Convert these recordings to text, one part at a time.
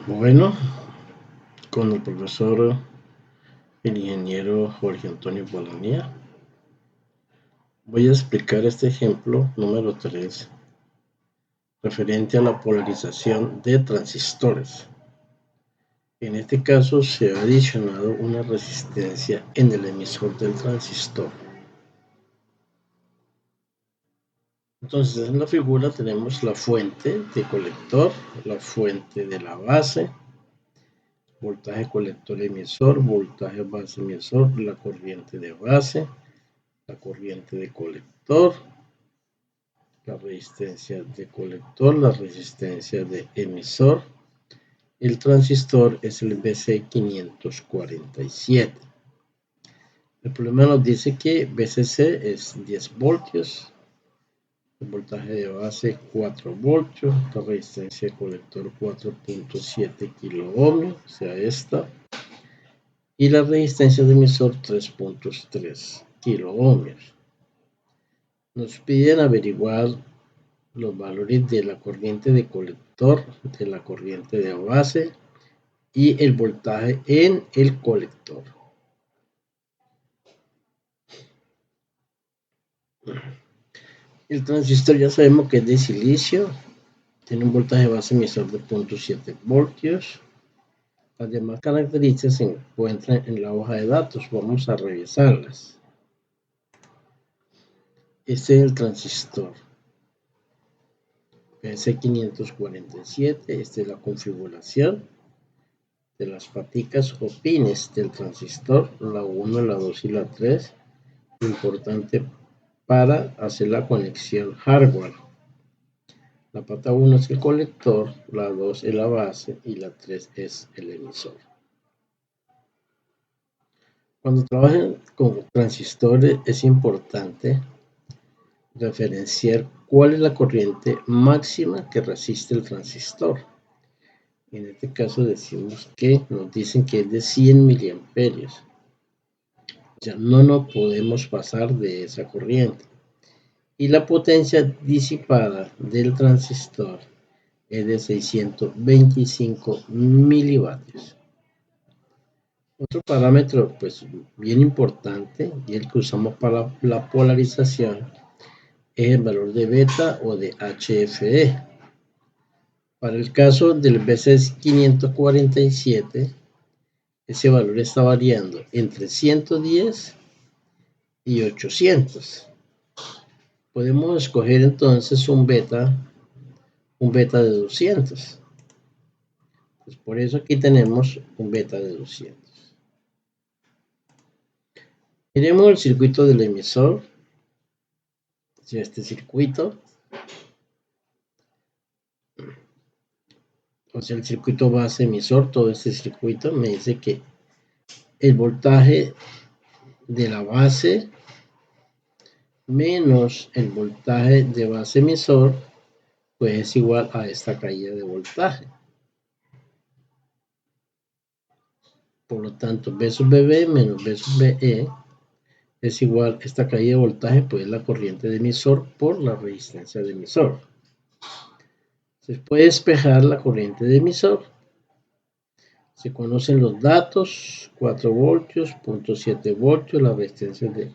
Bueno, con el profesor, el ingeniero Jorge Antonio Bolanía, voy a explicar este ejemplo número 3, referente a la polarización de transistores. En este caso se ha adicionado una resistencia en el emisor del transistor. Entonces en la figura tenemos la fuente de colector, la fuente de la base, voltaje colector emisor, voltaje base emisor, la corriente de base, la corriente de colector, la resistencia de colector, la resistencia de emisor. El transistor es el BC547. El problema nos dice que BCC es 10 voltios, el voltaje de base 4 voltios, la resistencia de colector 4.7 kilo ohmios, o sea esta, y la resistencia de emisor 3.3 kilo ohmios. Nos piden averiguar los valores de la corriente de colector, de la corriente de base y el voltaje en el colector. El transistor ya sabemos que es de silicio, tiene un voltaje base emisor de 0.7 voltios. Las demás características se encuentran en la hoja de datos, vamos a revisarlas. Este es el transistor BC547, esta es la configuración de las paticas o pines del transistor, la 1, la 2 y la 3, importante para hacer la conexión hardware. La pata 1 es el colector, la 2 es la base y la 3 es el emisor. Cuando trabajan con transistores es importante referenciar cuál es la corriente máxima que resiste el transistor. En este caso decimos que nos dicen que es de 100 miliamperios. Ya no nos podemos pasar de esa corriente. Y la potencia disipada del transistor es de 625 milivatios. Otro parámetro pues bien importante y el que usamos para la polarización es el valor de beta o de HFE. Para el caso del BC547, ese valor está variando entre 110 y 800. Podemos escoger entonces un beta de 200. Pues por eso aquí tenemos un beta de 200. Miremos el circuito del emisor. Si este circuito, o sea el circuito base emisor, todo este circuito me dice que el voltaje de la base menos el voltaje de base emisor pues es igual a esta caída de voltaje. Por lo tanto, B sub BB menos B sub BE es igual a esta caída de voltaje, pues la corriente de emisor por la resistencia de emisor. Se puede despejar la corriente de emisor. Se conocen los datos, 4 voltios, 0.7 voltios, la resistencia de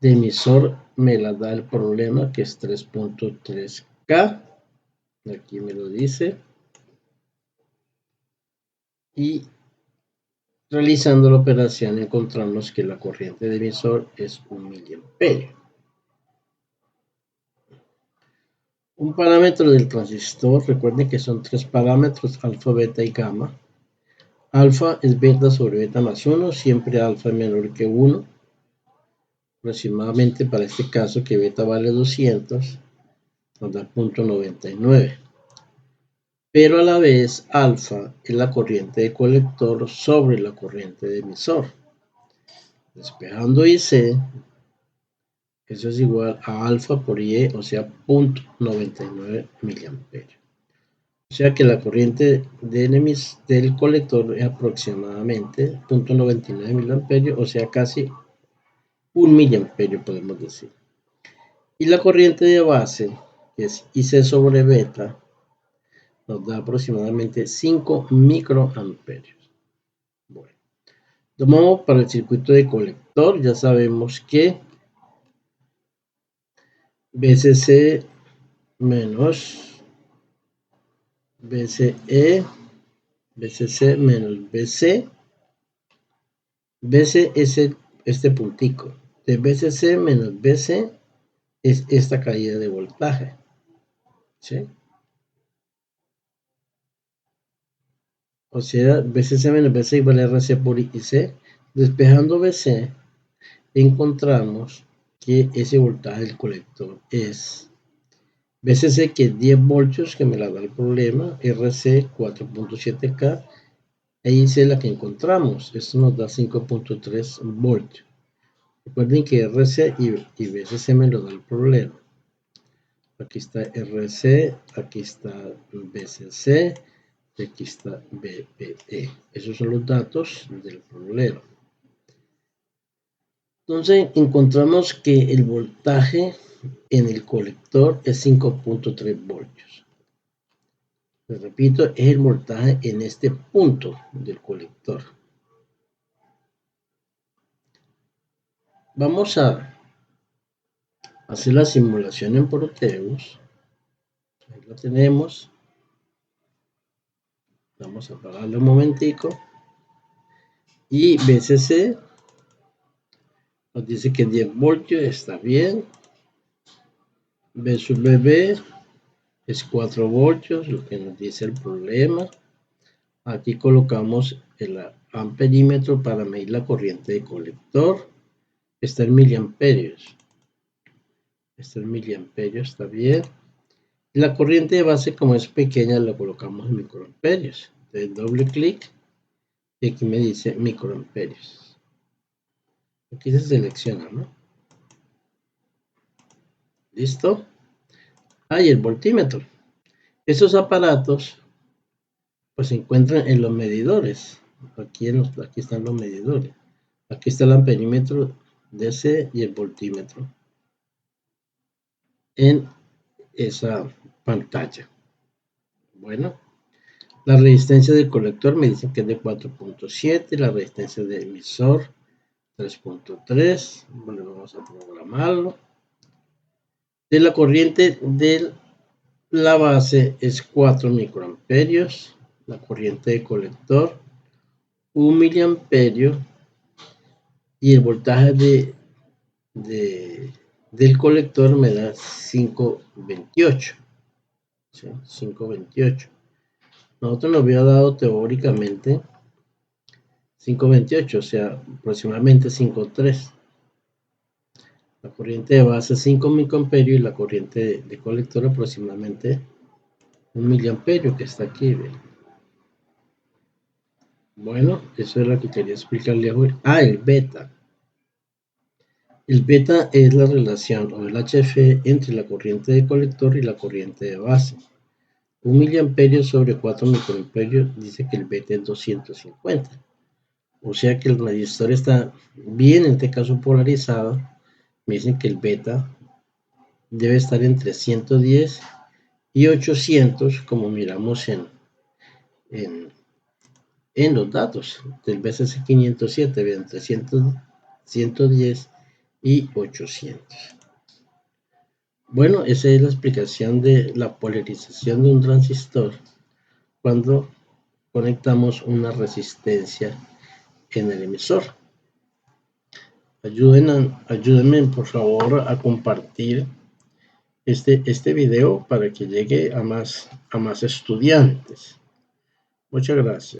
emisor me la da el problema que es 3.3K. Aquí me lo dice. Y realizando la operación encontramos que la corriente de emisor es 1 miliamperio. Un parámetro del transistor, recuerden que son 3 parámetros, alfa, beta y gamma. Alfa es beta sobre beta más 1, siempre alfa es menor que 1. Aproximadamente para este caso que beta vale 200, nos da 0.99. Pero a la vez alfa es la corriente de colector sobre la corriente de emisor. Despejando IC, eso es igual a alfa por IE, o sea 0.99 miliamperios. O sea que la corriente del colector es aproximadamente 0.99 miliamperios, o sea casi 1 miliamperio podemos decir. Y la corriente de base, que es IC sobre beta, nos da aproximadamente 5 microamperios. Bueno, tomamos para el circuito de colector, ya sabemos que VCC menos VCE, VCC menos VC, VC es este puntico, de VCC menos VC es esta caída de voltaje, ¿sí? O sea, VCC menos VC igual a RC por IC. Despejando VC, encontramos que ese voltaje del colector es VCC, que es 10 voltios, que me la da el problema, RC 4.7K, e IC la que encontramos, esto nos da 5.3 voltios. Recuerden que RC y VCC me lo da el problema. Aquí está RC, aquí está VCC, y aquí está VPE. Esos son los datos del problema. Entonces encontramos que el voltaje en el colector es 5.3 voltios. Les repito, es el voltaje en este punto del colector. Vamos a hacer la simulación en Proteus. Ahí lo tenemos. Vamos a apagarlo un momentico. Y VCC nos dice que 10 voltios está bien. V sub BB es 4 voltios, lo que nos dice el problema. Aquí colocamos el amperímetro para medir la corriente de colector. Está en miliamperios. Está en miliamperios, está bien. La corriente de base, como es pequeña, la colocamos en microamperios. Entonces doble clic y aquí me dice microamperios. Aquí se selecciona, ¿no? ¿Listo? Y el voltímetro. Esos aparatos pues se encuentran en los medidores. Aquí están los medidores. Aquí está el amperímetro DC y el voltímetro en esa pantalla. Bueno, la resistencia del colector me dicen que es de 4.7, la resistencia del emisor 3.3. Bueno, vamos a programarlo. De la corriente de la base es 4 microamperios, la corriente de colector 1 miliamperio y el voltaje del colector me da 528. ¿Sí? 528. Nosotros nos había dado teóricamente 528, o sea, aproximadamente 5.3. La corriente de base 5 microamperios y la corriente de colector aproximadamente 1 miliamperio, que está aquí. ¿Ve? Bueno, eso es lo que quería explicarle hoy. El beta. El beta es la relación o el HF entre la corriente de colector y la corriente de base. 1 miliamperio sobre 4 microamperios dice que el beta es 250. O sea que el resistor está bien, en este caso polarizado. Me dicen que el beta debe estar entre 110 y 800, como miramos en los datos del BCC 507, entre 110 y 800. Bueno, esa es la explicación de la polarización de un transistor cuando conectamos una resistencia en el emisor. Ayúdenme por favor a compartir este video para que llegue a más estudiantes. Muchas gracias.